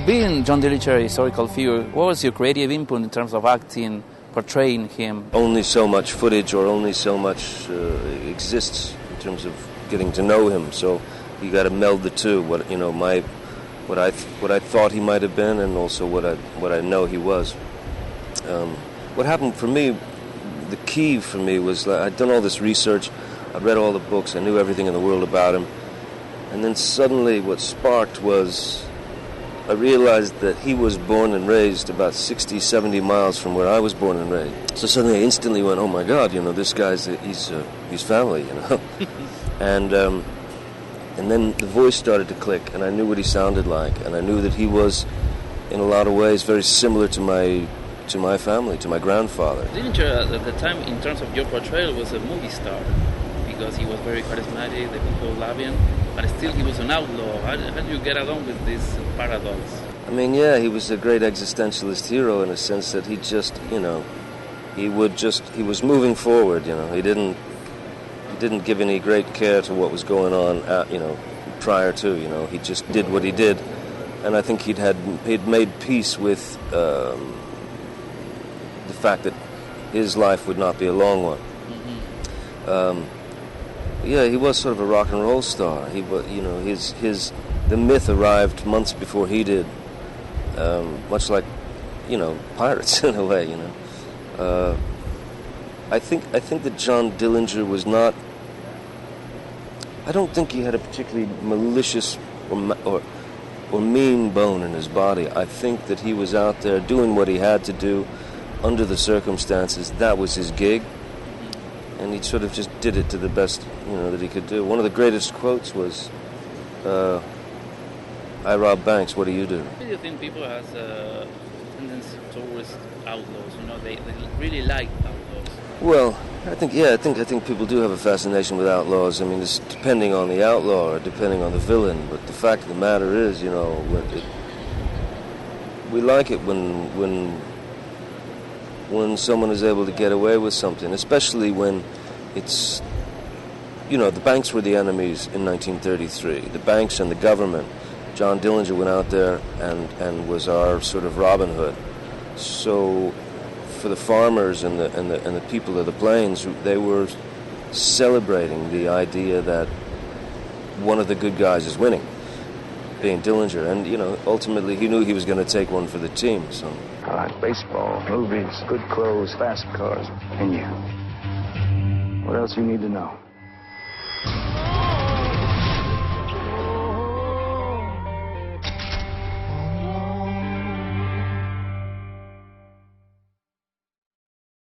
being John Dillinger, a historical figure, what was your creative input in terms of acting, portraying him? Only so much footage or only so much exists in terms of getting to know him. So you got to meld the two. What I thought he might have been, and also what I know he was. What happened for me, the key for me was I'd done all this research, I'd read all the books, I knew everything in the world about him, and then suddenly what sparked was I realized that he was born and raised about 60, 70 miles from where I was born and raised. So suddenly I instantly went, oh my God, this guy's he's family, And then the voice started to click, and I knew what he sounded like, and I knew that he was, in a lot of ways, very similar to my family, to my grandfather. Dillinger, at the time, in terms of your portrayal, was a movie star, because he was very charismatic, the people loved him, but still he was an outlaw. How do you get along with this paradox? I mean, yeah, he was a great existentialist hero in a sense that he just, he was moving forward, he didn't give any great care to what was going on, prior to, he just did what he did, and I think he'd made peace with the fact that his life would not be a long one. Mm-hmm. Yeah, he was sort of a rock and roll star. He was, the myth arrived months before he did, much like, pirates in a way, I think that John Dillinger was not. I don't think he had a particularly malicious or mean bone in his body. I think that he was out there doing what he had to do under the circumstances. That was his gig, and he sort of just did it to the best that he could do. One of the greatest quotes was, "I rob banks. What do you do?" Do you think people has a tendency towards outlaws? They really like outlaws. Well, I think people do have a fascination with outlaws. I mean, it's depending on the outlaw or depending on the villain. But the fact of the matter is, we like it when someone is able to get away with something, especially when it's, the banks were the enemies in 1933. The banks and the government. John Dillinger went out there and was our sort of Robin Hood. So for the farmers and the people of the plains, they were celebrating the idea that one of the good guys is winning, being Dillinger, and ultimately he knew he was going to take one for the team. So I like baseball, movies, good clothes, fast cars, and you. What else you need to know?